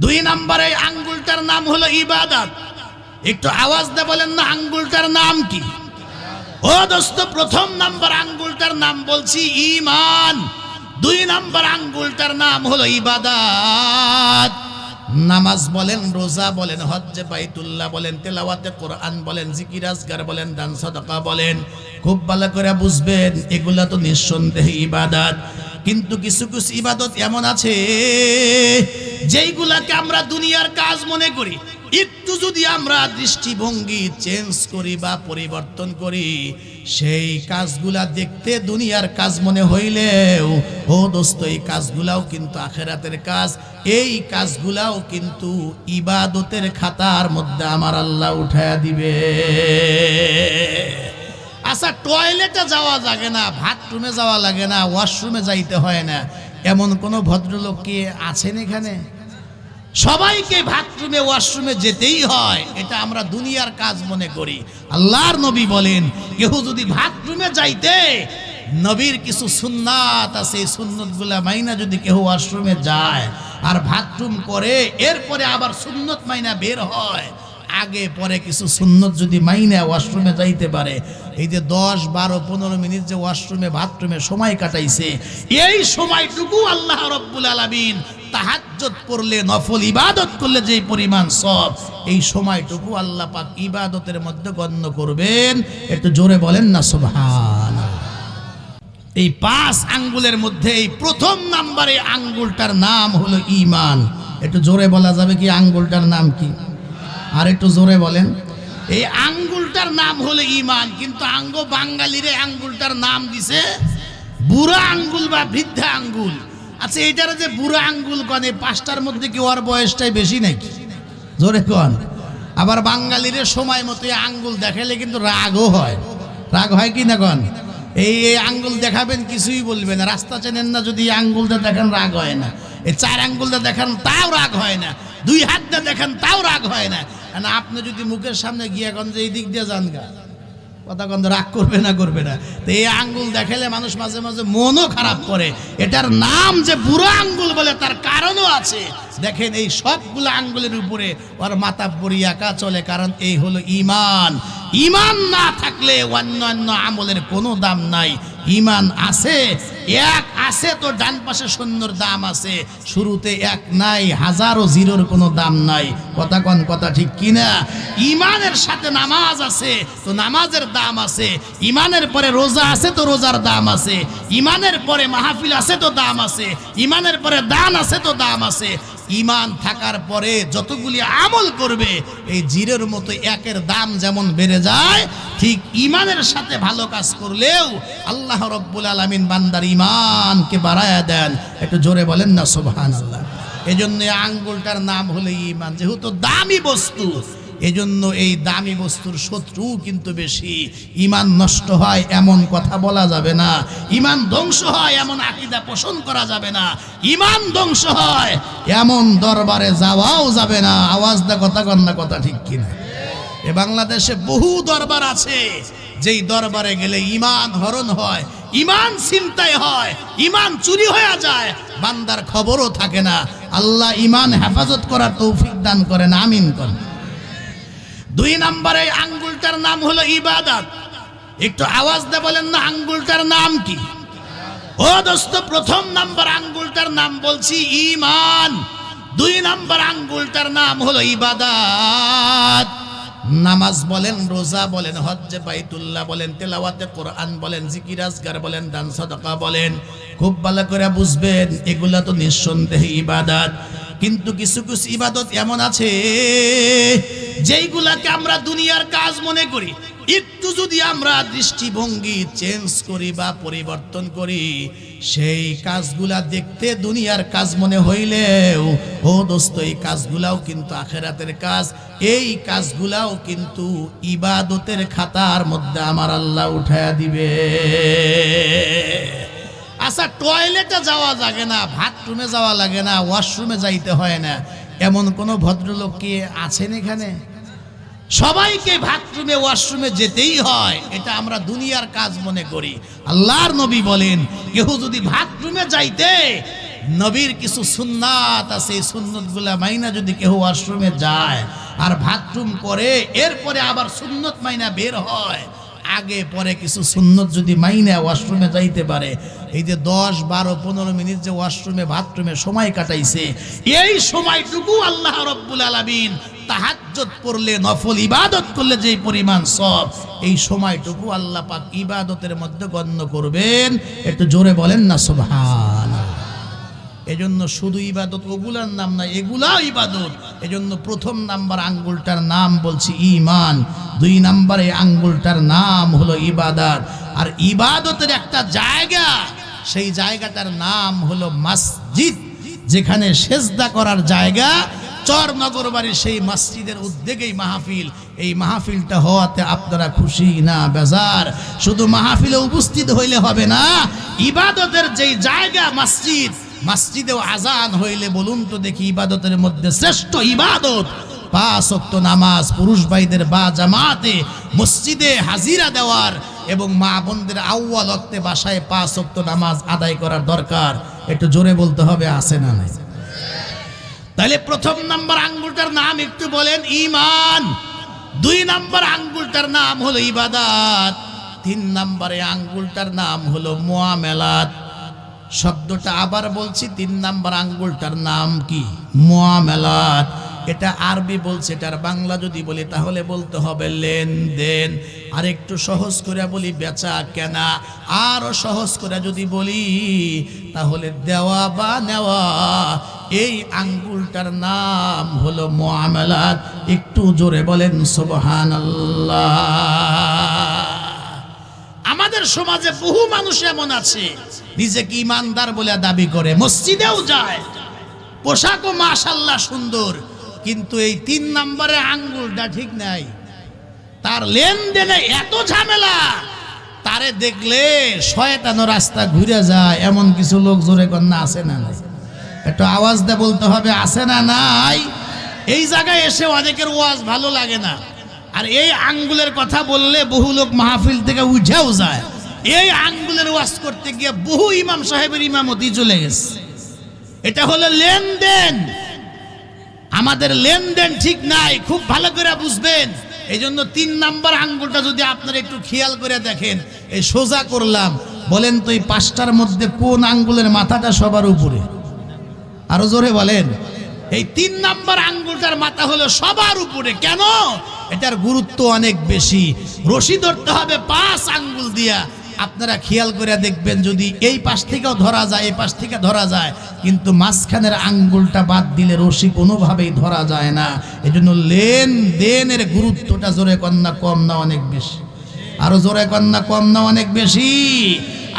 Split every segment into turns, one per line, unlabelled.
দুই নম্বরে আঙ্গুলটার নাম হলো ইবাদত। একটু আওয়াজ দিয়ে বলেন না আঙ্গুলটার নাম কি? ও দোস্ত, প্রথম নাম্বার আঙ্গুলটার নাম বলছি ঈমান, দুই নাম্বার আঙ্গুলটার নাম হলো ইবাদত। নামাজ বলেন, রোজা বলেন, হজ্জে বাইতুল্লাহ বলেন, তেলাওয়াতে কোরআন বলেন, জিকির আজকার বলেন, দান সাদাকা বলেন, খুব ভালো করে বুঝবেন এগুলা তো নিঃসন্দেহে ইবাদত। কিন্তু কিছু কিছু ইবাদত এমন আছে যেইগুলাকে আমরা দুনিয়ার কাজ মনে করি, একটু যদি আমরা দৃষ্টিভঙ্গি চেঞ্জ করি বা পরিবর্তন করি, সেই কাজগুলা দেখতে দুনিয়ার কাজ মনে হইলেও ও দোস্ত এই কাজগুলাও কিন্তু আখিরাতের কাজ, এই কাজগুলাও কিন্তু ইবাদতের খাতার মধ্যে আমার আল্লাহ উঠায়া দিবে। আচ্ছা, টয়লেটে যাওয়া লাগে না, বাথরুমে যাওয়া লাগে না, ওয়াশরুমে যাইতে হয় না, এমন কোন ভদ্রলোক কি আছেন এখানে? সবাইকে বাথরুমে ওয়াশরুমে যেতেই হয়, এটা আমরা দুনিয়ার কাজ মনে করি। আল্লাহর নবী বলেন কেউ যদি বাথরুমে যাইতে, নবীর কিছু সুন্নাত আছে, এই সুন্নতগুলা মাইনা যদি কেউ ওয়াশরুমে যায় আর বাথরুম করে, এরপরে আবার সুন্নত মাইনা বের হয়, আগে পরে কিছু সুন্নত যদি মাইনা ওয়াশরুমে যাইতে পারে, এই যে 10, 12, 15 মিনিট যে ওয়াশরুমে বাথরুমে সময় কাটাইছে, এই সময়টুকু আল্লাহ রাব্বুল আলামিন তাহাজ্জুদ পড়লে, নফল ইবাদত করলে যেই পরিমাণ সওয়াব, এই সময়টুকু আল্লাহ পাক ইবাদতের মধ্যে গণ্য করবেন। একটু জোরে বলেন না সুবহানাল্লাহ। এই 5 আঙ্গুলের মধ্যে এই প্রথম নাম্বারে আঙ্গুলটার নাম হলো ঈমান। একটু জোরে বলা যাবে কি আঙ্গুলটার নাম কি? আর একটু জোরে বলেন। এই আঙ্গুলটার নাম হলো ঈমান, কিন্তু বাঙালিরে আঙ্গুলটার নাম দিছে বুড়া আঙ্গুল বা বৃদ্ধা আঙ্গুল। আচ্ছা, এইটার যে বুড়া আঙ্গুল কনে, 5টার মধ্যে কি ওর বয়সটাই বেশি নাকি? জোরে কন। আবার বাঙালিরে সময় মতো আঙ্গুল দেখালে কিন্তু রাগও হয়। রাগ হয় কি না কন? এই আঙ্গুল দেখাবেন কিছুই বলবেন না, রাস্তা চেনেন না, যদি আঙ্গুলটা দেখেন রাগ হয় না, এই 4 আঙ্গুলটা দেখান তাও রাগ হয় না, 2 হাতটা দেখেন তাও রাগ হয় না। আপনি যদি মুখের সামনে গিয়ে এখন যে এই দিক দিয়ে যান গা, কথা কন রাগ করবে না? করবে না। তো এই আঙ্গুল দেখালে মানুষ মাঝে মাঝে মনও খারাপ করে। এটার নাম যে বুড়ো আঙ্গুল বলে তার কারণও আছে। দেখেন এই সবগুলো আঙ্গুলের উপরে ওর মাথাব্বরি আঁকা চলে, কারণ এই হলো ঈমান। ঈমান না থাকলে অন্যান্য আমলের কোনো দাম নাই। ঈমান আছে, এক আছে তো ডান পাশে শূন্যর দাম আছে, শুরুতে এক নাই, হাজারো জিরোর কোনো দাম নাই। কথা কন, কথা ঠিক কিনা? ঈমানের সাথে নামাজ আছে তো নামাজের দাম আছে, ঈমানের পরে রোজা আছে তো রোজার দাম আছে, ঈমানের পরে মাহফিল আছে তো দাম আছে, ঈমানের পরে দান আছে তো দাম আছে। ঈমান থাকার পরে যতগুলি আমল করবে, এই জিরের মতো একের দাম যেমন বেড়ে যায়, ঠিক ঈমানের সাথে ভালো কাজ করলেও আল্লাহ রাব্বুল আলামিন বান্দার ঈমানকে বাড়ায়া দেন। একটু জোরে বলেন না সুবহানাল্লাহ। এজন্য আঙ্গুলটার নাম হলো ঈমান। যেহেতু দামি বস্তু, এজন্য এই দামি বস্তুর শত্রু কিন্তু বেশি। ঈমান নষ্ট হয় এমন কথা বলা যাবে না, ঈমান ধ্বংস হয় এমন আকীদা পোষণ করা যাবে না, ঈমান ধ্বংস হয় এমন দরবারে যাওয়াও যাবে না। আওয়াজ দা কথা কন না, কথা ঠিক কিনা? এ বাংলাদেশে বহু দরবার আছে যেই দরবারে গেলে ঈমান হরণ হয়, ঈমান ছিনতাই হয়, ঈমান চুরি হয়ে যায়, বান্দার খবরও থাকে না। আল্লাহ ঈমান হেফাজত করার তৌফিক দান করেন, আমিন করেন। 2 নম্বরে আঙ্গুলটার নাম হলো ইবাদত। একটু আওয়াজ দিয়ে বলেন না আঙ্গুলটার নাম কি? ও দোস্ত, প্রথম নাম্বার আঙ্গুলটার নাম বলছি ঈমান, 2 নম্বর আঙ্গুলটার নাম হলো ইবাদত। নামাজ বলেন, রোজা বলেন, হজ্জে বাইতুল্লাহ বলেন, তেলাওয়াতে কোরআন বলেন, জিকির আজকার বলেন, দান সাদাকা বলেন, খুব ভালো করে বুঝবেন এগুলা তো নিঃসন্দেহে ইবাদত। কিন্তু কিছু কিছু ইবাদত এমন আছে যেইগুলাকে আমরা দুনিয়ার কাজ মনে করি, একটু যদি আমরা দৃষ্টিভঙ্গি চেঞ্জ করি বা পরিবর্তন করি, সেই কাজগুলা দেখতে দুনিয়ার কাজ মনে হইলেও ও দোস্ত এই কাজগুলাও কিন্তু আখিরাতের কাজ, এই কাজগুলাও কিন্তু ইবাদতের খাতার মধ্যে আমার আল্লাহ উঠায়া দিবে। আচ্ছা, টয়লেটে যাওয়া লাগে না, বাথরুমে যাওয়া লাগে না, ওয়াশরুমে যাইতে হয় না, এমন কোন ভদ্রলোক কি আছেন এখানে? সবাইকে বাথরুমে ওয়াশরুমে যেতেই হয়, এটা আমরা দুনিয়ার কাজ মনে করি। আল্লাহর নবী বলেন কেউ যদি বাথরুমে যাইতে, নবীর কিছু সুন্নাত আছে, এই সুন্নতগুলা মাইনা যদি কেউ ওয়াশরুমে যায় আর বাথরুম করে, এরপরে আবার সুন্নত মাইনা বের হয়, আগে পরে কিছু সুন্নত যদি মাইনা ওয়াশরুমে যাইতে পারে, এই যে 10, 12, 15 মিনিট যে ওয়াশরুমে বাথরুমে সময় কাটাইছে, এই সময়টুকু আল্লাহ রব্বুল আলামিন তাহাজ্জুদ পড়লে, নফল ইবাদত করলে যেই পরিমাণ সওয়াব, এই সময়টুকু আল্লাহ পাক ইবাদতের মধ্যে গণ্য করবেন। একটু জোরে বলেন না সুবহানাল্লাহ। এজন্য শুধু ইবাদত ওগুলার নাম না, এগুলাও ইবাদত। এজন্য প্রথম নাম্বার আঙ্গুলটার নাম বলছি ঈমান, 2 নম্বরে আঙ্গুলটার নাম হলো ইবাদত। আর ইবাদতের একটা জায়গা, সেই জায়গাটার নাম হলো মসজিদ, যেখানে সেজদা করার জায়গা। চরনগর বাড়ির সেই মসজিদের উদ্যোগেই মাহফিল। এই মাহফিলটা হওয়াতে আপনারা খুশি না বেজার? শুধু মাহফিলে উপস্থিত হইলে হবে না, ইবাদতের যেই জায়গা মসজিদ, মসজিদেও আজান হইলে বলুন তো দেখি, ইবাদতের মধ্যে শ্রেষ্ঠ ইবাদত 5 ওয়াক্ত নামাজ পুরুষ ভাইদের বা জামাতে মসজিদে হাজিরা দেওয়ার, এবং মা বোনদের আউয়াল ওয়াক্তে বাসায় 5 ওয়াক্ত নামাজ আদায় করার দরকার। একটু জোরে বলতে হবে, আছে না নাই? তাহলে প্রথম নাম্বার আঙ্গুলটার নাম একটু বলেন ঈমান, 2 নম্বর আঙ্গুলটার নাম হলো ইবাদত, 3 নম্বরে আঙ্গুলটার নাম হলো মুআমালাত। শব্দটা আবার বলছি, 3 নম্বর আঙ্গুলটার নাম কি? মুআমালাত। এটা আরবি বলছে, এটার বাংলা যদি বলি তাহলে বলতে হবে লেনদেন। আর একটু সহজ করে বলি বেচা কেনা, আরো সহজ করে যদি বলি তাহলে দেওয়া বা নেওয়া। এই আঙ্গুলটার নাম হলো মুআমালাত। একটু জোরে বলেন সুবহানাল্লাহ। আমাদের সমাজে বহু মানুষ এমন আছে নিজেকে ইমানদার বলে দাবি করে, মসজিদেও যায়, পোশাকও মাশাআল্লাহ সুন্দর, কিন্তু এই 3 নম্বরে আঙ্গুলটা ঠিক নাই। তার লেনদেনে এত ঝামেলা, তারে দেখলে শয়তানো রাস্তা ঘুরে যায়। এমন কিছু লোক জোরে কন্যা আছে না নাই? একটু আওয়াজ দিয়ে বলতে হবে, আছে না নাই? এই জায়গায় এসে অনেকের ওয়াজ ভালো লাগে না, আর এই আঙ্গুলের কথা বললে বহু লোক মাহফিল থেকে উঠেও যায়। এই আঙ্গুলের ওয়াজ করতে গিয়ে বহু ইমাম সাহেবের ইমামতি চলে গেছে। এটা হলো লেনদেন। আমাদের লেনদেন ঠিক নাই, খুব ভালো করে বুঝবেন। এই জন্য 3 নম্বর আঙ্গুলটা যদি আপনারা একটু খেয়াল করে দেখেন, এই সোজা করলাম, বলেন তো এই 5টার মধ্যে কোন আঙ্গুলের মাথাটা সবার উপরে? আরো জোরে বলেন। এই 3 নম্বর আঙ্গুলটার মাথা হলো সবার উপরে। কেন? এটার গুরুত্ব অনেক বেশি। রশি ধরতে হবে 5 আঙ্গুল দিয়া। আপনারা খেয়াল করে দেখবেন, যদি এই পাশ থেকেও ধরা যায়, এই পাশ থেকে ধরা যায়, কিন্তু মাঝখানের আঙ্গুলটা বাদ দিলে রশি কোনোভাবেই ধরা যায় না। এজন্য লেনদেনের গুরুত্বটা জোরে কন্যা কম না অনেক বেশি? আরো জোরে কন্যা কম না অনেক বেশি?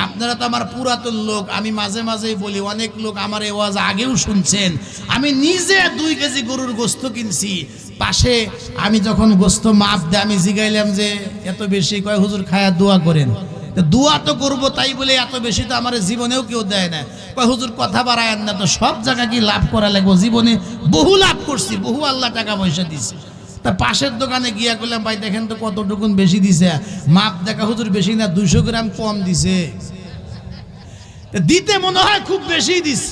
আপনারা তো আমার পুরাতন লোক, আমি মাঝে মাঝেই বলি, অনেক লোক আমার এই ওয়াজ আগেও শুনছেন। আমি নিজে 2 কেজি গরুর গোস্ত কিনছি, পাশে আমি যখন গোস্ত মাপ দেয় আমি জিগাইলাম যে এত বেশি, কয় হুজুর খায়া দোয়া করেন। দোয়া তো করবো, তাই বলে এত বেশি তো আমার জীবনেও কেউ দেয় না। কয় হুজুর কথা বাড়ায়েন না, তো সব জায়গা কি লাভ করা লাগবো? জীবনে বহু লাভ করছি, বহু আল্লাহ টাকা পয়সা দিছে। তা পাশের দোকানে গিয়া করলাম, ভাই দেখেন তো কতটুকুন বেশি দিছে। মাপ দেখা হুজুর বেশি না, 200 গ্রাম কম দিছে। দিতে মনে হয় খুব বেশি দিছে,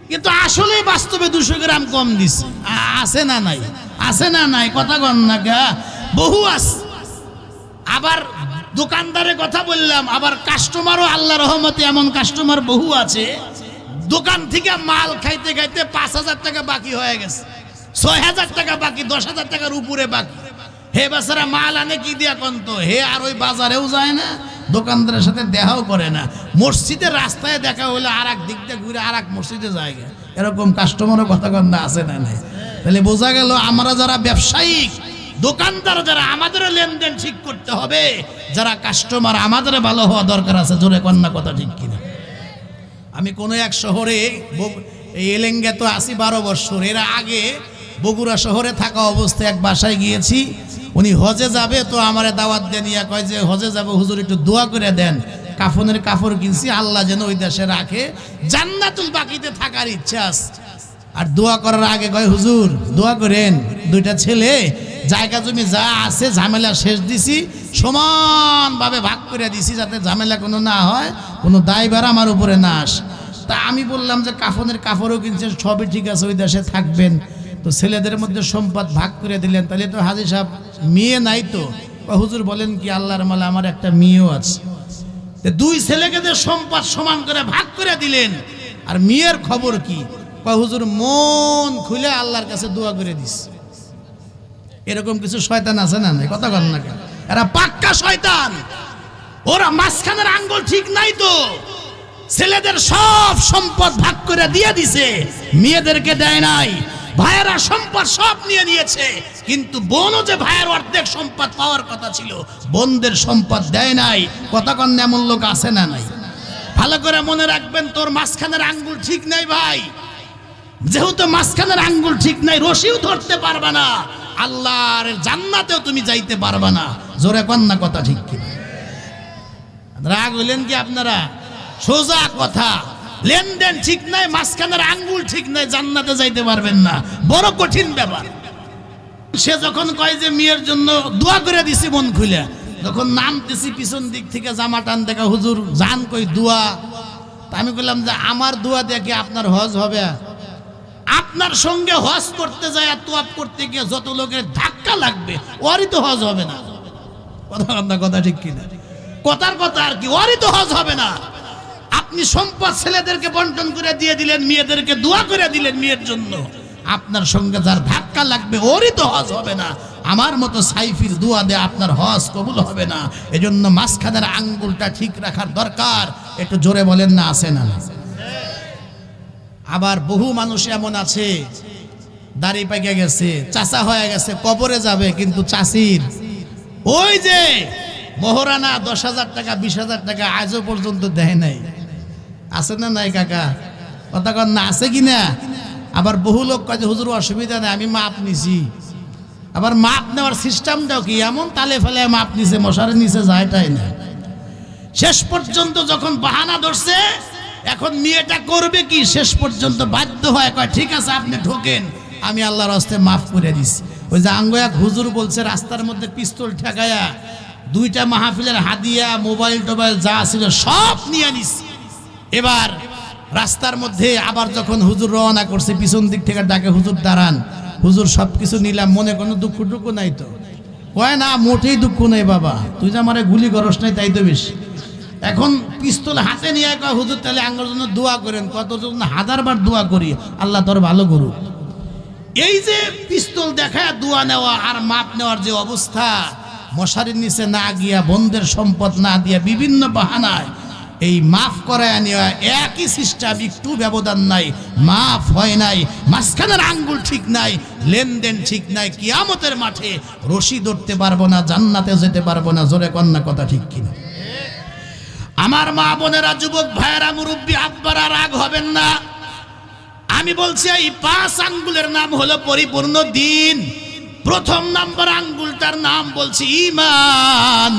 কিন্তু আসলে বাস্তবে 200 গ্রাম কম দিছে। আছে না নাই? আছে না নাই? কথা কন না গা, বহু আছে। আবার দোকানদারের কথা বললাম, আবার কাস্টমারও আল্লাহ রহমতে এমন কাস্টমার বহু আছে, দোকান থেকে মাল খাইতে খাইতে 5,000 টাকা বাকি হয়ে গেছে, 6,000 টাকা বাকি, 10,000 টাকার উপরে বাকি। হে বেচারা মাল আনে কি দিয়া কন্ত? হে আর ওই বাজারেও যায় না, দোকানদারের সাথে দেখাও করে না। মসজিদের রাস্তায় দেখা হলে আর এক দিক দিয়ে ঘুরে আর এক মসজিদে যায়। এরকম কাস্টমারও কথা কন্যা আছে না নাই? তাহলে বোঝা গেল আমরা যারা ব্যবসায়িক দোকানদার, যারা আমাদের লেনদেন ঠিক করতে হবে, যারা কাস্টমার আমাদের ভালো হওয়া দরকার আছে। জোরে কন্যা কথা ঠিক কিনা? আমি কোনো এক শহরে, এই এলেঙ্গে তো আছি 12 বছর, এর আগে বগুড়া শহরে থাকা অবস্থায় এক বাসায় গিয়েছি। উনি হজে যাবে, তো আমারে দাওয়াত দিয়ে নিয়ে কয় যে হজে যাবে হুজুর একটু দোয়া করে দেন। কাফনের কাপড় কিনছি, আল্লাহ যেন ওই দেশে রাখে, জান্নাতুল বাকিতে থাকার ইচ্ছা আছে। আর দোয়া করার আগে কয় হুজুর দোয়া করেন, 2টা ছেলে, জায়গা জমি যা আছে ঝামেলা শেষ দিছি, সমানভাবে ভাগ করে দিছি, যাতে ঝামেলা কোনো না হয়, কোনো দায়ভার আমার উপরে না আসে। তা আমি বললাম যে কাফনের কাপড়ও কিনছেন, সবই ঠিক আছে, ওই দেশে থাকবেন, তো ছেলেদের মধ্যে সম্পদ ভাগ করে দিলেন, তাহলে তো হাজী সাহেব মেয়ে নাই তো? হুজুর বলেন কি, আল্লাহর মালা আমার একটা মেয়েও আছে। দুই ছেলেকে যে সম্পদ সমান করে ভাগ করে দিলেন, আর মেয়ের খবর কি? হুজুর মন খুলে আল্লাহর কাছে দোয়া করে দিস। এরকম কিছু শয়তান আছে না? কথা বল না কেন? এরা পাক্কা শয়তান। ওরা মাঝখানের আঙ্গুল ঠিক নাই তো, ছেলেদের সব সম্পদ ভাগ করে দিয়ে দিছে, মেয়েদেরকে দেয় নাই। ভাইয়েরা সম্পদ সব নিয়ে নিয়েছে, কিন্তু বোনও যে ভাইয়ের অর্ধেক সম্পদ পাওয়ার কথা ছিল, বোনদের সম্পদ দেয় নাই। কতক্ষণ এমন লোক আছে না নাই? ভালো করে মনে রাখবেন, তোর মাঝখানের আঙ্গুল ঠিক নাই ভাই। যেহেতু মাঝখানের আঙ্গুল ঠিক নাই, রশিও ধরতে পারবা না, আল্লাহর জান্নাতেও তুমি যাইতে পারবা না। জোরে কন্যা কথা ঠিক কিনা? রাগ হইলেন কি আপনারা? সোজা কথা, লেনদেন ঠিক নাই, মাঝখানের আঙ্গুল ঠিক নাই, জান্নাতে যাইতে পারবেন না। বড় কঠিন ব্যাপার। সে যখন কয় যে মেয়ের জন্য দোয়া করে দিছি মন খুলে, যখন নামতেছি পিছন দিক থেকে জামা টান দেখা, হুজুর জান কই দোয়া? আমি বললাম যে আমার দোয়া দেখে আপনার হজ হবে? আপনার সঙ্গে হজ করতে যায় আর তোয়াব করতে গিয়ে যত লোকের ধাক্কা লাগবে, ওরই তো হজ হবে না। কথা ঠিক কিনা? কথার কথা আর কি, ওরই তো হজ হবে না। আপনি সম্পদ ছেলেদেরকে বন্টন করে দিয়ে দিলেন, মেয়েদেরকে দোয়া করে দিলেন মেয়ের জন্য, আপনার সঙ্গে যার ধাক্কা লাগবে ওরই তো হজ হবে না। আমার মতো সাইফির দোয়া দিয়ে আপনার হজ কবুল হবে না। এজন্য মাঝখানের আঙ্গুলটা ঠিক রাখার দরকার। একটু জোরে বলেন না, আছে না? আবার বহু মানুষ এমন আছে, দাড়ি পাইকে গেছে, চাচা হয়ে গেছে, কবরে যাবে, কিন্তু চাচির ওই যে মহারানা 10,000 টাকা 20,000 টাকা আজও পর্যন্ত দেয় নাই। আছে না নাই কাকা? কথা কন না, আছে কিনা? আবার বহু লোক কয় যে হুজুর অসুবিধা নেই, আমি মাপ নিছি। আবার মাপ নেওয়ার সিস্টেমটাও কি এমন, তালে ফেলে মাপ নিছে, মশারের নিচে যায়টাই না। শেষ পর্যন্ত যখন বাহানা ধরছে, এখন মেয়েটা করবে কি, শেষ পর্যন্ত বাধ্য হয় কয় ঠিক আছে আপনি ঢোকেন, আমি আল্লাহর হস্তে মাফ করে দিছি। ওই যে আঙ্গয়াক হুজুর বলছে, রাস্তার মধ্যে পিস্তল ঠেকায়া 2টা মাহফিলের হাদিয়া, মোবাইল টোবাইল যা ছিল সব নিয়ে নিস। এবার রাস্তার মধ্যে আবার যখন হুজুর রওনা করছে, পিছন দিক থেকে ডাকে, হুজুর দাঁড়ান, হুজুর সব কিছু নিলাম, মনে কোনো দুঃখ টুকু নাই তো? কয় না, মোটেই দুঃখ নেই বাবা, তুই যে আমারে গুলি করস নাই তাই তো বেশি। এখন পিস্তল হাতে নিয়ে কয় হুজুর তাহলে আঙ্গুর জন্য দোয়া করেন। কত জন্য 1000বার দোয়া করি, আল্লাহ তোর ভালো করুক। এই যে পিস্তল দেখায় দোয়া নেওয়া আর মাপ নেওয়ার যে অবস্থা, মশারির নিচে না গিয়া, বন্ধের সম্পদ না দিয়া, বিভিন্ন বাহানায় এই মাফ করায় নেওয়া, একই সিস্টেম, একটু ব্যবধান নাই, মাফ হয় নাই, মাঝখানের আঙ্গুল ঠিক নাই, লেনদেন ঠিক নাই, কিয়ামতের মাঠে রশি ধরতে পারবো না, জান্নাতে যেতে পারবো না। জোরে কন্যা কথা ঠিক কিনা? আমার মা বোনেরা, যুবক ভাইয়েরা, মুরব্বী আব্বারা, রাগ হবেন না। আমি বলছি এই 5 আঙ্গুলের নাম হলো পরিপূর্ণ দিন। প্রথম নাম্বার আঙ্গুলটার নাম বলছি ঈমান,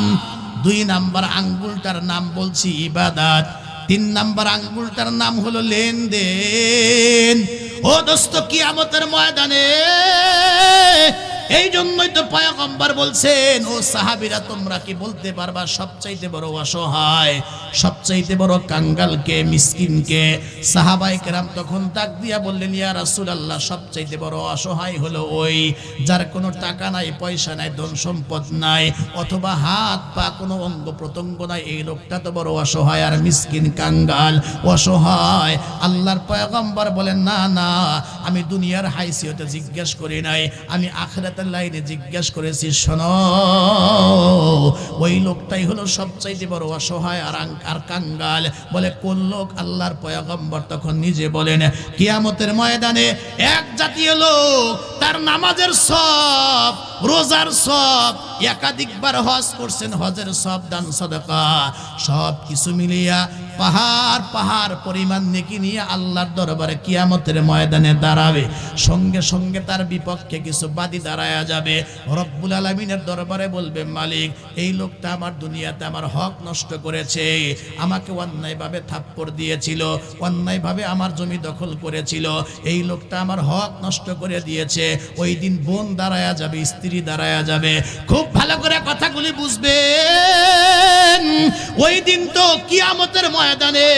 2 নাম্বার আঙ্গুলটার নাম বলছি ইবাদত, 3 নাম্বার আঙ্গুলটার নাম হলো লেনদেন। ও দোস্ত, কিয়ামতের ময়দানে এই জন্যই তো পয়গম্বর বলছেন, ও সাহাবীরা তোমরা কি বলতে পারবা সবচাইতে বড় অসহায়, সবচাইতে বড় কাঙ্গালকে, মিসকিনকে? সাহাবায়ে কেরাম তখন ডাক দিয়া বললেন, ইয়া রাসূলুল্লাহ, সবচাইতে বড় অসহায় হলো ওই যার কোনো টাকা নাই, পয়সা নাই, ধন সম্পদ নাই, অথবা হাত পা কোনো অঙ্গ প্রত্যঙ্গ নাই, এই লোকটা তো বড় অসহায় আর মিসকিন, কাঙ্গাল, অসহায়। আল্লাহর পয়গম্বর বলেন, না না, আমি দুনিয়ার হাইসিয়তে জিজ্ঞেস করি নাই, আমি আখিরাতের লাইনে জিজ্ঞেস করেছি। শোনো, ওই লোকটাই হলো সবচাইতে বড় অসহায় আর কাঙ্গাল। বলে কোন লোক? আল্লাহর পয়গম্বর তখন নিজে বলেন, কিয়ামতের ময়দানে এক জাতীয় লোক, তার নামাজের সব, রোজার সব, একাধিকবার হজ করছেন, হজের সব, দান সাদাকা সব কিছু মিলিয়া পাহাড় পাহাড় পরিমাণ নেকি নিয়ে আল্লাহর দরবারে কিয়ামতের ময়দানে দাঁড়াবে। সঙ্গে সঙ্গে তার বিপক্ষে কিছু বাদী দাঁড়ায়া যাবে, রব্বুল আলামিনের দরবারে বলবে, মালিক, এই লোকটা আমার দুনিয়াতে আমার হক নষ্ট করেছে, আমাকে অন্যায়ভাবে থাপ্পড় দিয়েছিল, অন্যায়ভাবে আমার জমি দখল করেছিল, এই লোকটা আমার হক নষ্ট করে দিয়েছে। ওই দিন বোন দাঁড়ায়া যাবে, স্ত্রী দাঁড়ায়া যাবে। খুব ভালো করে কথাগুলি বুঝবেন। ওই দিন তো কিয়ামতের ময়দানে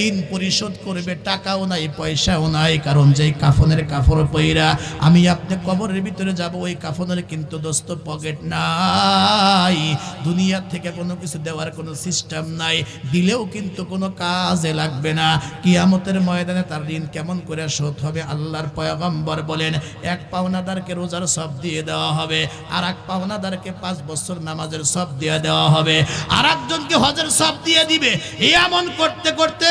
ঋণ পরিশোধ করবে, টাকাও নাই পয়সাও নাই, কারণ যেই কাফনের কাপড় পইরা আমি আপনি কবরের ভিতরে যাব, ওই কাফনের কিন্তু দোস্ত পকেট নাই, দুনিয়া থেকে কোনো কিছু দেওয়ার কোনো সিস্টেম নাই, দিলেও কিন্তু কোনো কাজে লাগবে না। কিয়ামতের ময়দানে তার ঋণ কেমন করে শোধ হবে? আল্লাহর পয়গম্বর বলেন, এক পাওনাদারকে রোজার সব দিয়ে দেওয়া হবে, আর এক পাওনাদারকে 5 বছর নামাজের সব দিয়ে দেওয়া হবে, আর একজনকে হজের সব দিয়ে দিবে। এমন করতে করতে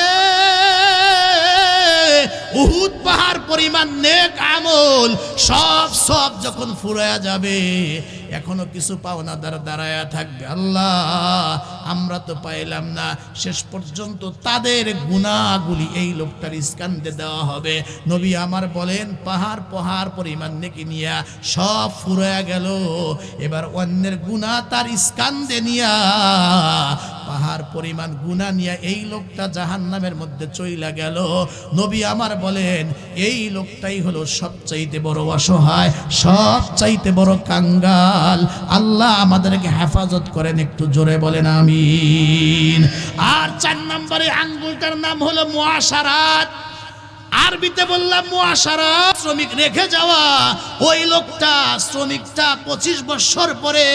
উহুদ পাহাড় পরিমাণ নেক আমল সব যখন ফুরায়া যাবে, এখনো কিছু পাওনাদার দাঁড়ায়া থাকবে। আল্লাহ, আমরা তো পাইলাম না। শেষ পর্যন্ত তাদের গুনাহগুলি এই লোকটার স্কান্দে দেওয়া হবে। নবী আমার বলেন, পাহাড় পরিমাণ নেকি নিয়া সব ফুরায়া গেল, এবার অন্যের গুনাহ তার স্কান্দে নিয়া, পাহাড় পরিমাণ গুনাহ নিয়া এই লোকটা জাহান্নামের মধ্যে চইলা গেল। নবী আমার বলেন, এই লোকটাই হলো সবচাইতে বড় অসহায়, সবচাইতে বড় কাঙ্গাল। আল্লাহ আমাদেরকে হেফাজত করেন, একটু জোরে বলেন আমিন। আর 4 নম্বরে আঙ্গুলটার নাম হলো মুআশারাত। আরবিতে বললাম মুআশারাত, শ্রমিক রেখে যাওয়া। ওই লোকটা, শ্রমিকটা 25 বছর পরে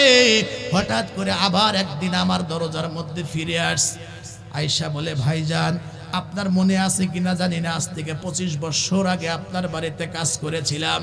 হঠাৎ করে আবার একদিন আমার দরজার মধ্যে ফিরে আসে। আয়েশা বলে, ভাইজান আপনার মনে আছে কিনা জানি না, আজ থেকে 25 বছর আগে আপনার বাড়িতে কাজ করেছিলাম,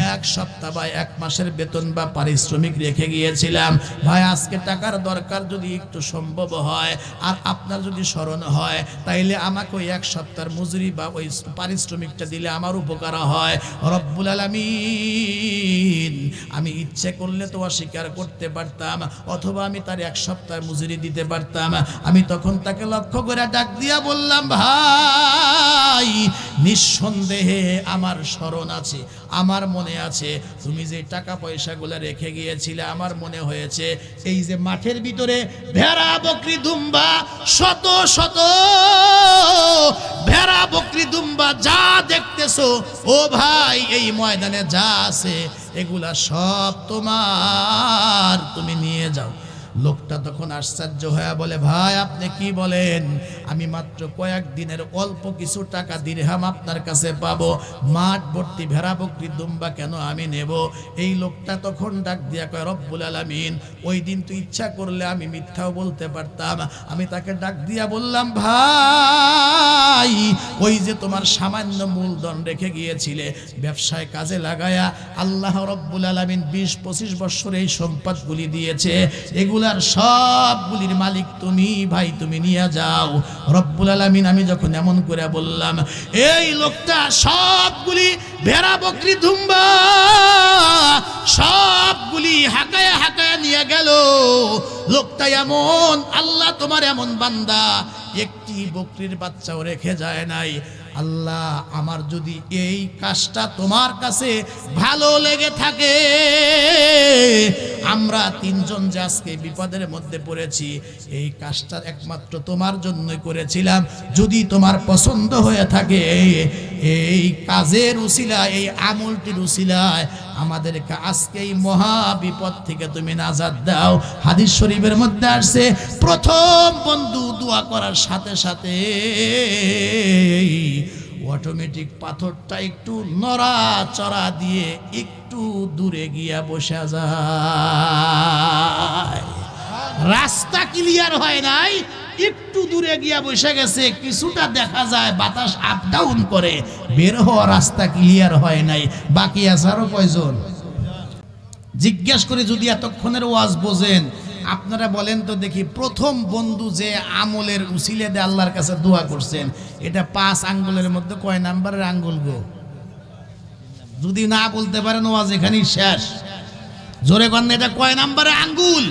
1 সপ্তাহ বা 1 মাসের বেতন বা পারিশ্রমিক রেখে গিয়েছিলাম। ভাই আজকে টাকার দরকার, যদি একটু সম্ভব হয় আর আপনার যদি স্মরণ হয়, তাইলে আমাকে ওই 1 সপ্তাহের মজুরি বা ওই পারিশ্রমিকটা দিলে আমার উপকার হয়। রব্বুল আলামিন, আমি ইচ্ছে করলে তো অস্বীকার করতে পারতাম, অথবা আমি তার 1 সপ্তাহের মজুরি দিতে পারতাম। আমি তখন তাকে লক্ষ্য করে ডাক দিয়া বললাম, ভাই নিঃসন্দেহে আমার স্মরণ আছে, আমার মনে আছে, তুমি যে টাকা পয়সাগুলো রেখে গিয়েছিলে, আমার মনে হয়েছে এই যে মাঠের ভিতরে ভেড়া বকরি দুম্বা, শত শত ভেড়া বকরি দুম্বা যা দেখতেছো, ও ভাই এই ময়দানে যা আছে এগুলা সব তোমার, তুমি নিয়ে যাও। লোকটা তখন আশ্চর্য হয়ে বলে, ভাই আপনি কি বলেন? আমি মাত্র কয়েকদিনের অল্প কিছু টাকা দিরহাম আপনার কাছে পাবো, মাঠ ভর্তি ভেড়া বকরি দুম্বা কেন আমি নেব? এই লোকটা তখন ডাক দিয়া কয়, রব্বুল আলামিন, ওই দিন তুই ইচ্ছা করলে আমি মিথ্যাও বলতে পারতাম। আমি তাকে ডাক দিয়া বললাম, ভাই ওই যে তোমার সামান্য মূলধন রেখে গিয়েছিলে, ব্যবসায় কাজে লাগায়া আল্লাহ রব্বুল আলামিন 20-25 বছর এই সম্পদগুলি দিয়েছে, এগুলার সবগুলির মালিক তুমি, ভাই তুমি নিয়ে যাও। রব্বুল আলামিন আমি যখন এমন করে বললাম, এই লোকটা সবগুলি ভেড়া বকরি দুম্বা সবগুলি হাঁকায়া হাঁকায়া নিয়ে গেল। লোকটা এমন, আল্লাহ তোমার এমন বান্দা, একটি বকরির বাচ্চাও রেখে যায় নাই। আল্লাহ, আমার যদি এই কাজটা তোমার কাছে ভালো লেগে থাকে, আমরা 3 জন যে আজকে বিপদের মধ্যে পড়েছি, এই কাজটা একমাত্র তোমার জন্যই করেছিলাম, যদি তোমার পছন্দ হয়ে থাকে, এই কাজের উসিলায়, এই আমলটির উসিলায় আমাদেরকে আজকে এই মহা বিপদ থেকে তুমি নাজাত দাও। হাদিস শরীফের মধ্যে আসছে, প্রথম বন্ধু দোয়া করার সাথে সাথে অটোমেটিক পাথরটা একটু নড়াচড়া দিয়ে একটু দূরে গিয়া বসে যায়। রাস্তা ক্লিয়ার হয় নাই, একটু দূরে গিয়া বসে গেছে, কিছুটা দেখা যায় বাতাস আপ ডাউন করে, বের হওয়া রাস্তা ক্লিয়ার হয় নাই। বাকি আছে আরো কয়জন? জিজ্ঞেস করে যদি এতক্ষণের ওয়াজ বোঝেন, আপনারা বলেন তো দেখি, প্রথম বন্ধু যে আমলের উসিলে দিয়ে আল্লাহর কাছে দোয়া করছেন, এটা 5 আঙ্গুলের মধ্যে কয় নাম্বারের আঙ্গুল গো? যদি না বলতে পারেন ওয়াজ এখানেই শেষ। জোরে কন, এটা কয় নাম্বারের আঙ্গুল?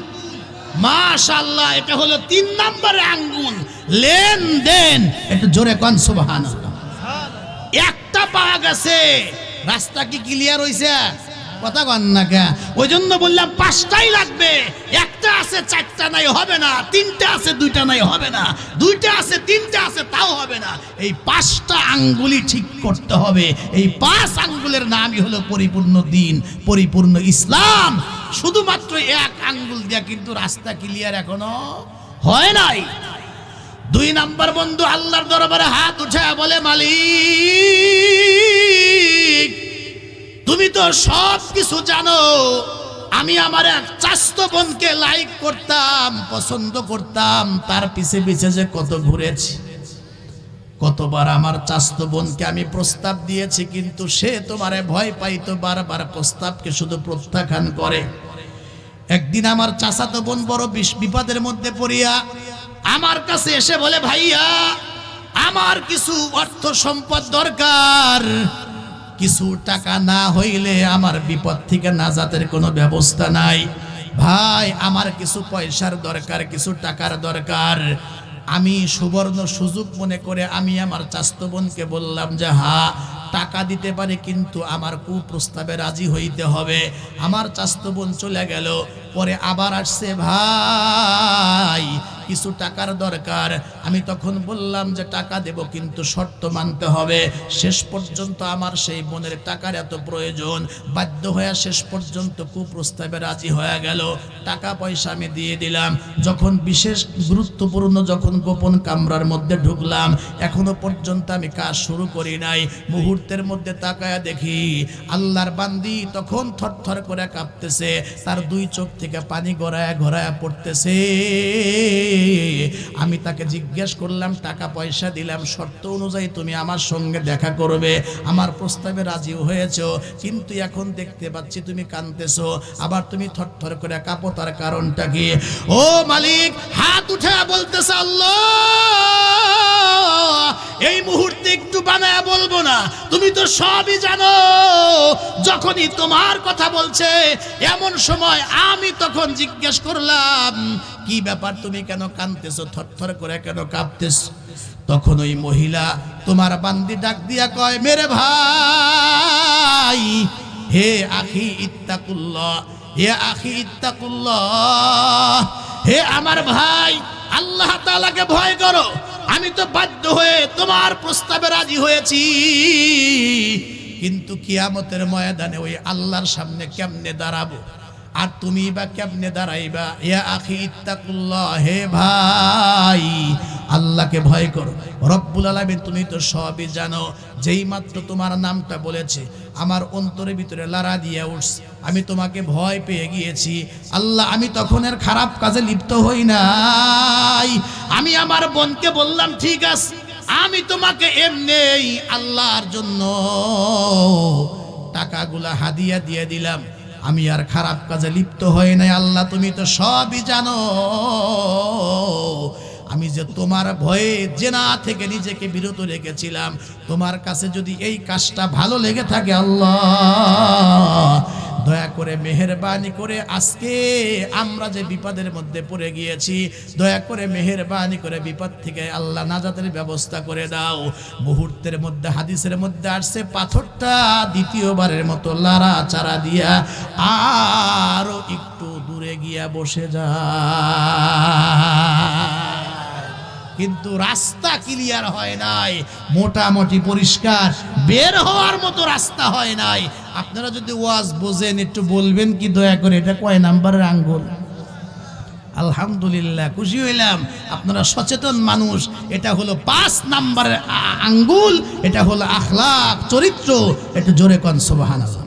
মাশাআল্লাহ, এটা হলো 3 নাম্বারের আঙ্গুল, লেনদেন। একটু জোরে কন সুবহানাল্লাহ। একটা পাওয়া গেছে, রাস্তা কি ক্লিয়ার হইছে? কথা কন না কে? ওই জন্য বললাম 5টাই লাগবে। একটা আছে 4টা নাই হবে না, 3টা আছে 2টা নাই হবে না, 2টা আছে 3টা আছে তাও হবে না। এই 5টা আঙ্গুলি ঠিক করতে হবে। এই 5 আঙ্গুলের নামই হলো পরিপূর্ণ দ্বীন, পরিপূর্ণ ইসলাম। শুধুমাত্র 1 আঙ্গুল দিয়া কিন্তু রাস্তা ক্লিয়ার এখনো হয় নাই। দুই নাম্বার বন্ধু আল্লাহর দরবারে হাত উঠে বলে, মালিক তুমি তো সব কিছু জানো, আমি আমার এক চাচতো বোনকে লাইক করতাম, পছন্দ করতাম, তার পিছে পিছে যে কত ঘুরেছি, কতবার আমার চাচতো বোনকে আমি প্রস্তাব দিয়েছি, কিন্তু সে তোমারে ভয় পাইতো, বারবার প্রস্তাবকে শুধু প্রত্যাখ্যান করে। একদিন আমার চাচাতো বোন বড় বিপদের মধ্যে পড়িয়া আমার কাছে এসে বলে, ভাইয়া আমার কিছু অর্থ সম্পদ দরকার, কিছু টাকা না হইলে আমার বিপদ থেকে নাজাতের কোনো ব্যবস্থা নাই। ভাই আমার কিছু পয়সার দরকার, কিছু টাকার দরকার। আমি সুবর্ণ সুযোগ মনে করে আমি আমার চাচতো বোনকে বললাম যে হ্যাঁ টাকা দিতে পারে, কিন্তু আমার কুপ্রস্তাবে রাজি হইতে হবে। আমার চাচতো বোন চলে গেল, পরে আবার আসছে, ভাই কিছু টাকার দরকার। আমি তখন বললাম যে টাকা দেব, কিন্তু শর্ত মানতে হবে। শেষ পর্যন্ত আমার সেই বোনের টাকার এত প্রয়োজন, বাধ্য হয়ে শেষ পর্যন্ত কুপ্রস্তাবে রাজি হয়ে গেল। টাকা পয়সা আমি দিয়ে দিলাম। যখন বিশেষ গুরুত্বপূর্ণ যখন গোপন কামরার মধ্যে ঢুকলাম, এখনো পর্যন্ত আমি কাজ শুরু করি নাই। মুহূর্তের মধ্যে তাকায়া দেখি আল্লাহর বান্দি তখন থরথর করে কাঁপতেছে, তার দুই চোখ থেকে পানি গড়ায়া গড়ায়া পড়তেছে। আমি তাকে জিজ্ঞেস করলাম, টাকা পয়সা দিলাম, শর্ত অনুযায়ী তুমি আমার সঙ্গে দেখা করবে, আমার প্রস্তাবে রাজি হয়েছো, কিন্তু এখন দেখতে পাচ্ছি তুমি কাঁদতেছো, আবার তুমি থরথর করে কাঁপো, তার কারণটা কি? ও মালিক হাত উঠে বলতেছে, আল্লাহ এই মুহূর্তে একটু বানায়া বলবো না, তুমি তো সবই জানো। যখনই তোমার কথা বলছে এমন সময় আমি তখন জিজ্ঞেস করলাম, কি ব্যাপার, তুমি কেন কাঁদতেছো, থরথর করে কেন কাঁপতেছো? তখন ওই মহিলা তোমার বান্দি ডাক দিয়া কয়, মেরে ভাই, হে আখি ইত্তাকুল্লাহ, হে আখি ইত্তাকুল্লাহ, হে আমার ভাই আল্লাহ তাআলাকে ভয় করো। আমি তো বাধ্য হয়ে তোমার প্রস্তাবে রাজি হয়েছি, কিন্তু কিয়ামতের ময়দানে ওই আল্লাহর সামনে কেমনে দাঁড়াবো, আর তুমি বা কেমনে দাঁড়াইবা? ইয়া আখি ইত্তাকুল্লাহ, হে ভাই আল্লাহকে ভয় করো। রব্বুল আলামিন তুমি তো সবই জানো। যেই মাত্র তোমার নামটা বলেছে আমার অন্তরের ভিতরে লাড়া দিয়ে উঠছে, আমি তোমাকে ভয় পেয়ে গিয়েছি। আল্লাহ আমি তখন এর খারাপ কাজে লিপ্ত হই নাই। আমি আমার বোনকে বললাম, ঠিক আছে আমি তোমাকে এমনি আল্লাহর জন্য টাকাগুলা হাদিয়া দিয়ে দিলাম, আমি আর খারাপ কাজে লিপ্ত হই নাই। আল্লাহ তুমি তো সবই জানো, আমি যে তোমার ভয়ে জেনা থেকে নিজেকে বিরত রেখেছিলাম, তোমার কাছে যদি এই কাজটা ভালো লেগে থাকে আল্লাহ দয়া করে মেহেরবানি করে আজকে আমরা যে বিপদের মধ্যে পড়ে গিয়েছি, দয়া করে মেহেরবানি করে বিপদ থেকে আল্লাহ নাজাতের ব্যবস্থা করে দাও। মুহূর্তের মধ্যে হাদিসের মধ্যে আসছে, পাথরটা দ্বিতীয়বারের মতো লাড়া চাড়া দিয়া আরো একটু দূরে গিয়া বসে যায়, কিন্তু রাস্তা ক্লিয়ার হয় নাই, মোটামুটি পরিষ্কার, বের হওয়ার মতো রাস্তা হয় নাই। আপনারা যদি ওয়াজ বোঝেন একটু বলবেন কি দয়া করে, এটা কয় নাম্বারের আঙ্গুল? আলহামদুলিল্লাহ, খুশি হইলাম আপনারা সচেতন মানুষ। এটা হলো 5 নাম্বারের আঙ্গুল, এটা হলো আখলাক, চরিত্র। একটু জোরে কোন সুবহানাল্লাহ।